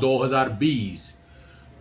2020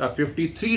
53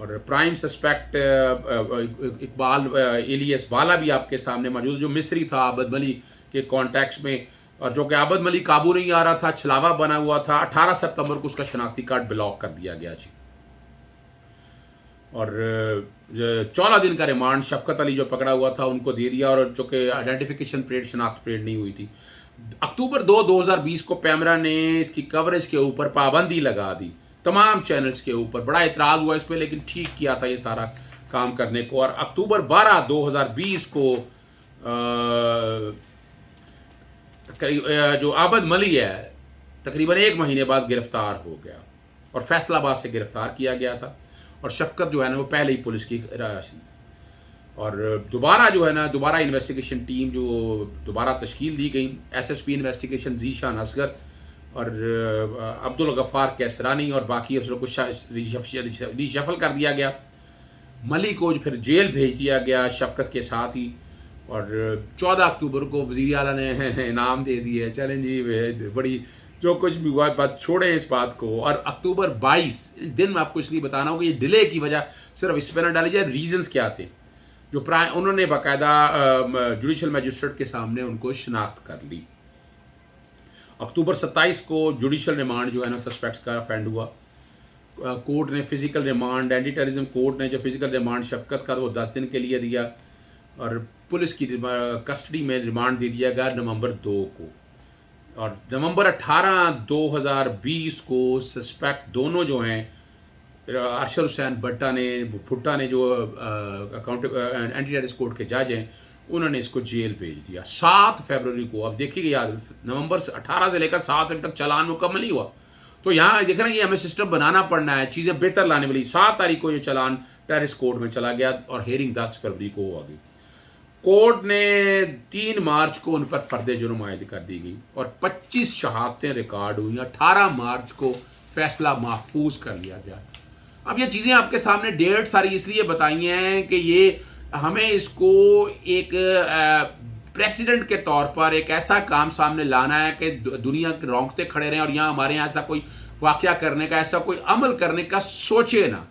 اور prime suspect Iqbal alias بالا بھی آپ کے سامنے موجود ہے، جو مصری تھا عابد ملی کے کانٹیکٹس میں، اور جو کہ عابد ملی قابو نہیں آ رہا تھا، چھلاوا بنا ہوا تھا. 18 ستمبر کو اس کا شناختی کارڈ بلاک کر دیا گیا جی. اور 14 دن کا ریمانڈ شفقت علی جو پکڑا ہوا تھا ان کو دے دیا، اور جو کہ آئیڈینٹیفیکیشن پریڈ شناخت پریڈ نہیں ہوئی تھی. اکتوبر 2020 کو پیمرا نے اس کی کوریج کے اوپر پابندی لگا دی تمام چینلز کے اوپر. بڑا اعتراض ہوا اس پہ، لیکن ٹھیک کیا تھا یہ سارا کام کرنے کو. اور اکتوبر 12 2020 کو جو عابد ملی ہے تقریباً 1 مہینے بعد گرفتار ہو گیا، اور فیصل آباد سے گرفتار کیا گیا تھا. اور شفقت جو ہے نا وہ پہلے ہی پولیس کی اور دوبارہ جو ہے نا دوبارہ انویسٹیگیشن ٹیم جو دوبارہ تشکیل دی گئی، S S P investigation Zeeshan Asghar اور عبدالغفار کیسرانی اور باقی افسروں کو ریشفل کر دیا گیا. ملی کو پھر جیل بھیج دیا گیا شفقت کے ساتھ ہی. اور 14 اکتوبر کو وزیر اعلیٰ نے انعام دے دیے. چلیں جی بڑی جو کچھ بھی ہوا بات چھوڑیں اس بات کو. اور اکتوبر 22 دن میں آپ کو اس لیے بتانا ہوگا، یہ ڈیلے کی وجہ صرف اس پہ نہ ڈالی جائے، ریزنز کیا تھے جو انہوں نے باقاعدہ جوڈیشل میجسٹریٹ کے سامنے ان کو شناخت کر لی. اکتوبر 27 کو جوڈیشل ریمانڈ جو ہے نا سسپیکٹس کا فینڈ ہوا. کورٹ نے physical remand, anti terrorism court نے جو فزیکل ریمانڈ شفقت کا وہ 10 دن کے لیے دیا، اور پولیس کی کسٹڈی میں ریمانڈ دے دیا گیا نومبر 2 کو. اور نومبر 18 2020 کو سسپیکٹ دونوں جو ہیں ارشد حسین بھٹا نے جو اینٹی ٹیررسٹ کورٹ کے جج ہیں انہوں نے اس کو جیل بھیج دیا. 7 فروری کو اب دیکھیے گا یار، نومبر 18 سے لے کر 7 تک چلان مکمل نہیں ہوا، تو یہاں دیکھ رہے ہیں یہ ہمیں سسٹم بنانا پڑنا ہے، چیزیں بہتر لانے والی. 7 تاریخ کو یہ چلان ٹیررسٹ کورٹ میں چلا گیا اور ہیئرنگ 10 فروری کو ہو گئی. کورٹ نے 3 مارچ کو ان پر فرد جرم عائد کر دی گئی اور 25 شہادتیں ریکارڈ ہوئیں. 18 مارچ کو فیصلہ محفوظ کر لیا گیا. اب یہ چیزیں آپ کے سامنے ڈیٹ ساری اس لیے بتائی ہیں کہ یہ ہمیں اس کو ایک پریسیڈنٹ کے طور پر ایک ایسا کام سامنے لانا ہے کہ دنیا کے رونگتے کھڑے رہیں، اور یہاں ہمارے یہاں ایسا کوئی واقعہ کرنے کا، ایسا کوئی عمل کرنے کا سوچے نا.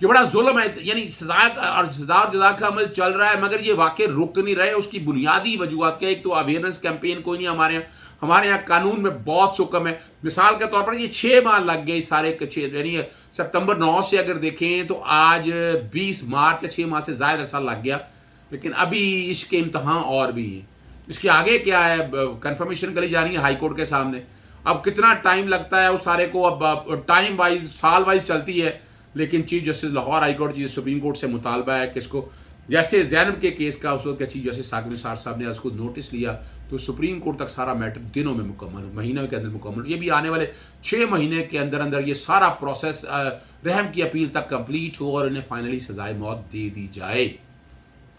یہ بڑا ظلم ہے، یعنی سزا اور جزا کا عمل چل رہا ہے مگر یہ واقع رک نہیں رہے. اس کی بنیادی وجوہات کیا؟ ایک تو اویئرنس کیمپین کوئی نہیں ہمارے یہاں قانون میں بہت سکم ہے. مثال کے طور پر یہ 6 ماہ لگ گئے سارے، یعنی ستمبر 9 سے اگر دیکھیں تو آج 20 مارچ، 6 ماہ سے زائد عرصہ لگ گیا، لیکن ابھی اس کے امتحان اور بھی ہیں. اس کے آگے کیا ہے؟ کنفرمیشن کری جا رہی ہے ہائی کورٹ کے سامنے. اب کتنا ٹائم لگتا ہے اس سارے کو، اب ٹائم وائز سال وائز چلتی ہے، لیکن chief justice Lahore high court supreme court سے مطالبہ ہے کہ اس کو، جیسے زینب کے کیس کا اس وقت چیف جسٹس ثاقب نثار صاحب نے اس کو نوٹس لیا تو سپریم کورٹ تک سارا میٹر دنوں میں مکمل، مہینوں کے اندر مکمل. یہ بھی آنے والے 6 مہینے کے اندر اندر یہ سارا پروسیس رحم کی اپیل تک کمپلیٹ ہو اور انہیں فائنلی سزائے موت دے دی جائے.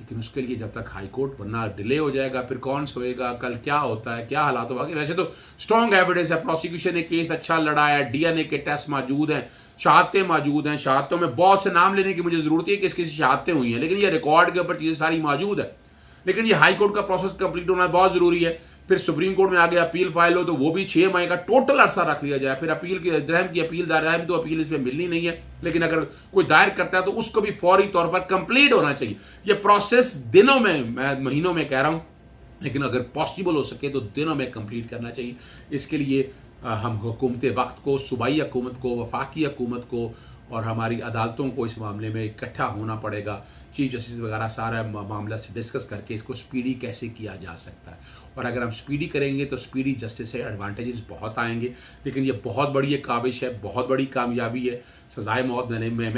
لیکن اس کے لیے جب تک ہائی کورٹ ورنہ ڈیلے ہو جائے گا، پھر کون سوئے گا، کل کیا ہوتا ہے، کیا حالات ہوگا. ویسے تو اسٹرانگ ایویڈنس ہے، پروسیکیوشن نے کیس اچھا لڑا ہے، ڈی این اے کے ٹیسٹ موجود ہیں، شہادتیں موجود ہیں. شہادتوں میں بہت سے نام لینے کی مجھے ضرورت ہے کہ کس کسی شہادتیں ہوئی ہیں، لیکن یہ ریکارڈ کے اوپر چیزیں ساری موجود ہیں. لیکن یہ ہائی کورٹ کا پروسیس کمپلیٹ ہونا بہت ضروری ہے. پھر سپریم کورٹ میں آگے اپیل فائل ہو تو وہ بھی 6 ماہ کا ٹوٹل عرصہ رکھ لیا جائے. پھر اپیل کی رحم کی اپیل رحم تو اپیل اس میں ملنی نہیں ہے، لیکن اگر کوئی دائر کرتا ہے تو اس کو بھی فوری طور پر کمپلیٹ ہونا چاہیے. یہ پروسیس دنوں میں مہینوں میں کہہ رہا ہوں، لیکن اگر پاسبل ہو سکے تو دنوں میں کمپلیٹ کرنا چاہیے. اس کے لیے ہم حکومت وقت کو، صوبائی حکومت کو، وفاقی حکومت کو اور ہماری عدالتوں کو اس معاملے میں اکٹھا ہونا پڑے گا. چیف جسٹس وغیرہ سارا معاملہ سے ڈسکس کر کے اس کو سپیڈی کیسے کیا جا سکتا ہے. اور اگر ہم سپیڈی کریں گے تو سپیڈی جسٹس سے ایڈوانٹیجز بہت آئیں گے. لیکن یہ بہت بڑی ایک کاوش ہے، بہت بڑی کامیابی ہے. سزائے موت میں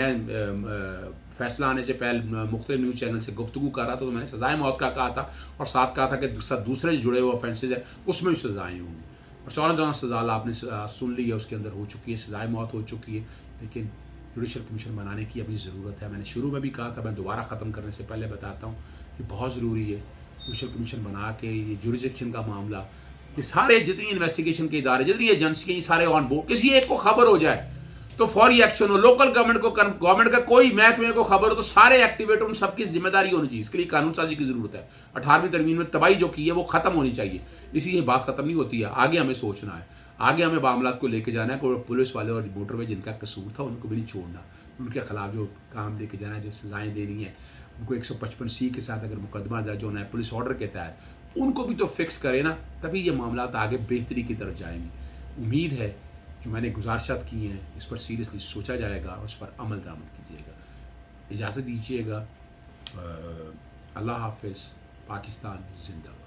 فیصلہ آنے سے پہلے مختلف نیوز چینل سے گفتگو کر رہا تھا، تو میں نے سزائے موت کا کہا تھا اور ساتھ کہا تھا کہ دوسرے جڑے ہوئے آفینسز ہیں اس میں بھی سزائیں ہوں گی. اور 14 سزا آپ نے سن لی ہے، اس کے اندر ہو چکی ہے، سزائے موت ہو چکی ہے. لیکن جوڈیشل کمیشن بنانے کی ابھی ضرورت ہے. میں نے شروع میں بھی کہا تھا، میں دوبارہ ختم کرنے سے پہلے بتاتا ہوں کہ بہت ضروری ہے جوڈیشل کمیشن بنا کے یہ جوریسڈکشن کا معاملہ، یہ سارے جتنی انویسٹیگیشن کے ادارے، جتنی ایجنسیاں، یہ سارے آن بورڈ، کسی ایک کو خبر ہو جائے تو فوری ایکشن ہو. لوکل گورنمنٹ کا کوئی محکمے کو خبر ہو تو سارے ایکٹیویٹ، ان سب کی ذمہ داری ہونی چاہیے. اس کے لیے قانون سازی کی ضرورت ہے. 18ویں ترمیم میں تباہی جو کی ہے وہ ختم ہونی چاہیے. اسی یہ بات ختم نہیں ہوتی ہے، آگے ہمیں سوچنا ہے، آگے ہمیں معاملات کو لے کے جانا ہے. کوئی پولیس والے اور موٹر وے جن کا قصور تھا ان کو بھی نہیں چھوڑنا. ان کے خلاف جو کام لے کے جانا ہے، جو سزائیں دینی ہیں، ان کو 155C کے ساتھ اگر مقدمہ درج ہونا ہے پولیس آرڈر کے تحت، ان کو بھی تو فکس کرے نا، تبھی یہ معاملات آگے بہتری کی طرف جائیں گے۔ امید ہے جو میں نے گزارشات کی ہیں اس پر سیریسلی سوچا جائے گا اور اس پر عمل درآمد کیجیے گا۔ اجازت دیجیے گا، اللہ حافظ، پاکستان زندہ۔